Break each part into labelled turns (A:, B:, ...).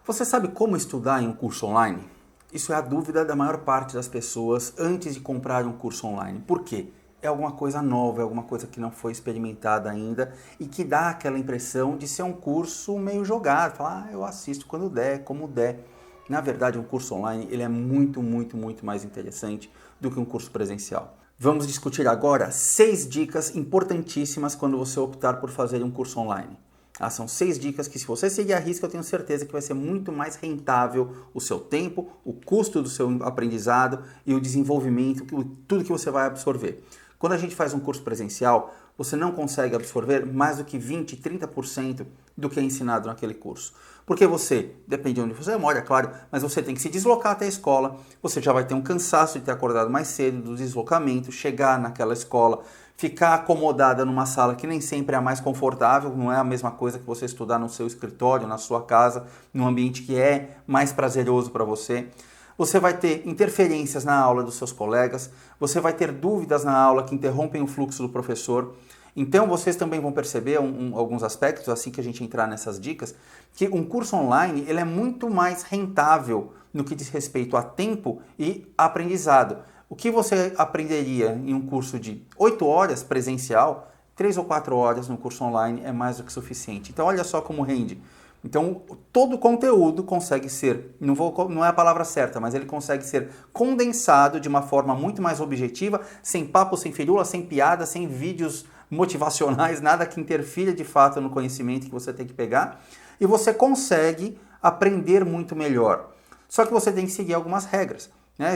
A: Você sabe como estudar em um curso online? Isso é a dúvida da maior parte das pessoas antes de comprar um curso online. Por quê? É alguma coisa nova, é alguma coisa que não foi experimentada ainda e que dá aquela impressão de ser um curso meio jogado. Falar, eu assisto quando der, como der. Na verdade, um curso online ele é muito mais interessante do que um curso presencial. Vamos discutir agora 6 dicas importantíssimas quando você optar por fazer um curso online. São 6 dicas que, se você seguir a risca, eu tenho certeza que vai ser muito mais rentável o seu tempo, o custo do seu aprendizado e o desenvolvimento, tudo que você vai absorver. Quando a gente faz um curso presencial, você não consegue absorver mais do que 20, 30% do que é ensinado naquele curso. Porque você, depende de onde você mora, é claro, mas você tem que se deslocar até a escola, você já vai ter um cansaço de ter acordado mais cedo, do deslocamento, chegar naquela escola, ficar acomodada numa sala que nem sempre é a mais confortável, não é a mesma coisa que você estudar no seu escritório, na sua casa, num ambiente que é mais prazeroso para você. Você vai ter interferências na aula dos seus colegas, você vai ter dúvidas na aula que interrompem o fluxo do professor. Então vocês também vão perceber alguns aspectos, assim que a gente entrar nessas dicas, que um curso online ele é muito mais rentável no que diz respeito a tempo e aprendizado. O que você aprenderia em um curso de 8 horas presencial, 3 ou 4 horas no curso online é mais do que suficiente. Então olha só como rende. Então todo o conteúdo consegue ser, não é a palavra certa, mas ele consegue ser condensado de uma forma muito mais objetiva, sem papo, sem firula, sem piada, sem vídeos motivacionais, nada que interfira de fato no conhecimento que você tem que pegar, e você consegue aprender muito melhor. Só que você tem que seguir algumas regras.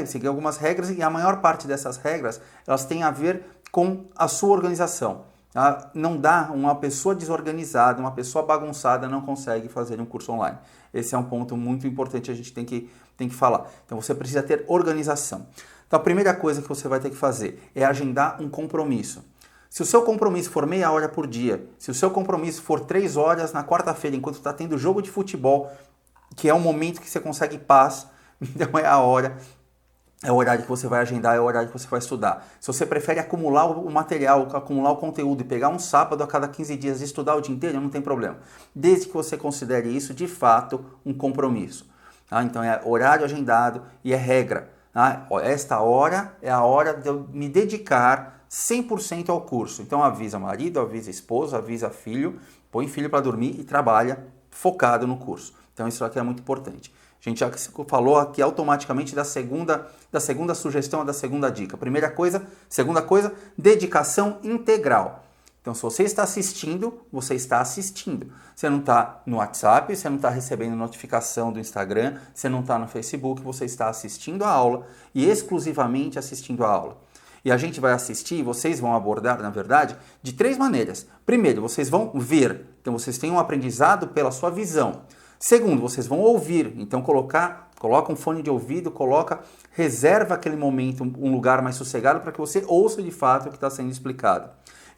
A: Seguir algumas regras, e a maior parte dessas regras elas têm a ver com a sua organização. Tá? Não dá, uma pessoa desorganizada, uma pessoa bagunçada não consegue fazer um curso online. Esse é um ponto muito importante, a gente tem que falar. Então você precisa ter organização. Então a primeira coisa que você vai ter que fazer é agendar um compromisso. Se o seu compromisso for meia hora por dia, se o seu compromisso for 3 horas na quarta-feira, enquanto está tendo jogo de futebol, que é um momento que você consegue paz, então é a hora. É o horário que você vai agendar, é o horário que você vai estudar. Se você prefere acumular o material, acumular o conteúdo e pegar um sábado a cada 15 dias e estudar o dia inteiro, não tem problema. Desde que você considere isso, de fato, um compromisso. Então é horário agendado e é regra. Esta hora é a hora de eu me dedicar 100% ao curso. Então avisa marido, avisa esposa, avisa filho, põe filho para dormir e trabalha focado no curso. Então isso aqui é muito importante. A gente já falou aqui automaticamente da segunda sugestão, da segunda dica. Segunda coisa, dedicação integral. Então, se você está assistindo, você está assistindo. Você não está no WhatsApp, você não está recebendo notificação do Instagram, você não está no Facebook, você está assistindo a aula e exclusivamente assistindo a aula. E a gente vai assistir, vocês vão abordar, na verdade, de 3 maneiras. Primeiro, vocês vão ver. Então, vocês têm um aprendizado pela sua visão. Segundo, vocês vão ouvir, então coloca um fone de ouvido, reserva aquele momento, um lugar mais sossegado para que você ouça de fato o que está sendo explicado.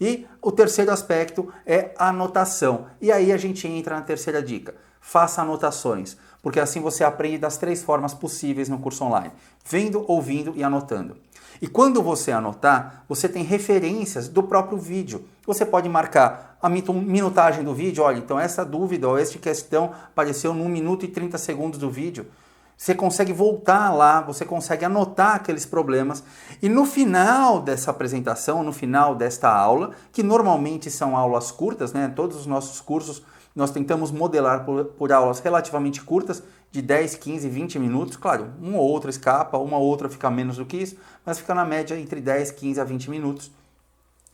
A: E o terceiro aspecto é a anotação. E aí a gente entra na terceira dica. Faça anotações, porque assim você aprende das 3 formas possíveis no curso online. Vendo, ouvindo e anotando. E quando você anotar, você tem referências do próprio vídeo. Você pode marcar a minutagem do vídeo. Olha, então essa dúvida ou esta questão apareceu no 1 minuto e 30 segundos do vídeo. Você consegue voltar lá, você consegue anotar aqueles problemas. E no final dessa apresentação, no final desta aula, que normalmente são aulas curtas, todos os nossos cursos nós tentamos modelar por aulas relativamente curtas, de 10, 15, 20 minutos. Claro, uma ou outra escapa, uma ou outra fica menos do que isso, mas fica na média entre 10, 15 a 20 minutos.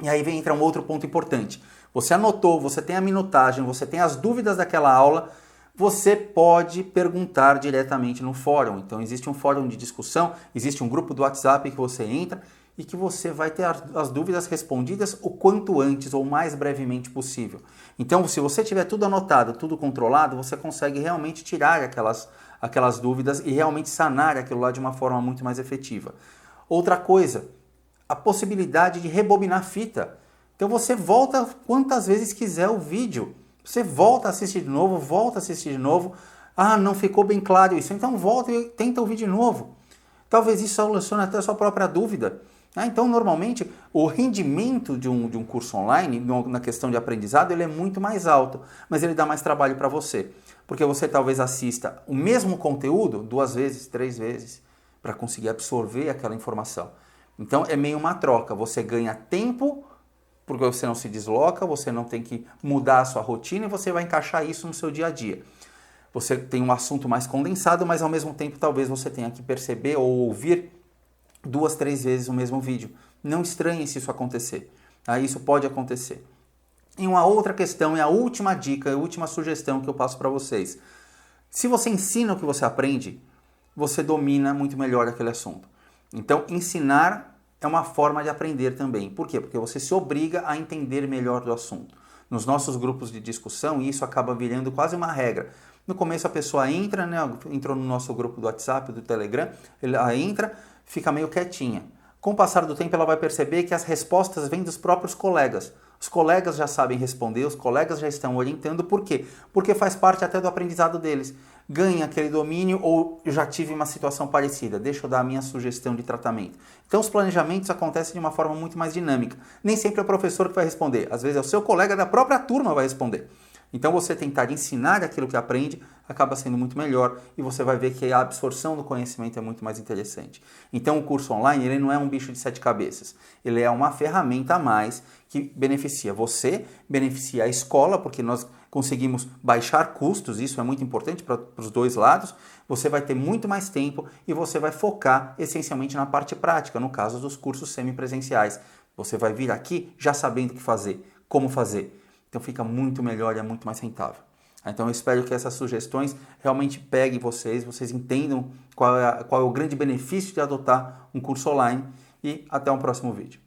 A: E aí entra um outro ponto importante. Você anotou, você tem a minutagem, você tem as dúvidas daquela aula, você pode perguntar diretamente no fórum. Então existe um fórum de discussão, existe um grupo do WhatsApp que você entra e que você vai ter as dúvidas respondidas o quanto antes ou o mais brevemente possível. Então, se você tiver tudo anotado, tudo controlado, você consegue realmente tirar aquelas dúvidas e realmente sanar aquilo lá de uma forma muito mais efetiva. Outra coisa, a possibilidade de rebobinar a fita. Então você volta quantas vezes quiser o vídeo. Você volta a assistir de novo, volta a assistir de novo. Não ficou bem claro isso. Então volta e tenta ouvir de novo. Talvez isso solucione até a sua própria dúvida. Então, normalmente, o rendimento de um curso online, na questão de aprendizado, ele é muito mais alto, mas ele dá mais trabalho para você. Porque você talvez assista o mesmo conteúdo 2 vezes, 3 vezes, para conseguir absorver aquela informação. Então é meio uma troca, você ganha tempo, porque você não se desloca, você não tem que mudar a sua rotina e você vai encaixar isso no seu dia a dia. Você tem um assunto mais condensado, mas ao mesmo tempo talvez você tenha que perceber ou ouvir 2, 3 vezes o mesmo vídeo. Não estranhe se isso acontecer. Isso pode acontecer. E uma outra questão, e a última dica, a última sugestão que eu passo para vocês. Se você ensina o que você aprende, você domina muito melhor aquele assunto. Então, ensinar é uma forma de aprender também. Por quê? Porque você se obriga a entender melhor do assunto. Nos nossos grupos de discussão, isso acaba virando quase uma regra. No começo a pessoa entra, entrou no nosso grupo do WhatsApp, do Telegram, ela entra, fica meio quietinha. Com o passar do tempo ela vai perceber que as respostas vêm dos próprios colegas. Os colegas já sabem responder, os colegas já estão orientando. Por quê? Porque faz parte até do aprendizado deles. Ganha aquele domínio ou eu já tive uma situação parecida, deixa eu dar a minha sugestão de tratamento. Então os planejamentos acontecem de uma forma muito mais dinâmica. Nem sempre é o professor que vai responder, às vezes é o seu colega da própria turma que vai responder. Então você tentar ensinar aquilo que aprende acaba sendo muito melhor e você vai ver que a absorção do conhecimento é muito mais interessante. Então o curso online ele não é um bicho de 7 cabeças, ele é uma ferramenta a mais que beneficia você, beneficia a escola, porque nós conseguimos baixar custos, isso é muito importante para os dois lados, você vai ter muito mais tempo e você vai focar essencialmente na parte prática, no caso dos cursos semipresenciais. Você vai vir aqui já sabendo o que fazer, como fazer. Então fica muito melhor e é muito mais rentável. Então eu espero que essas sugestões realmente peguem vocês entendam qual é o grande benefício de adotar um curso online e até um próximo vídeo.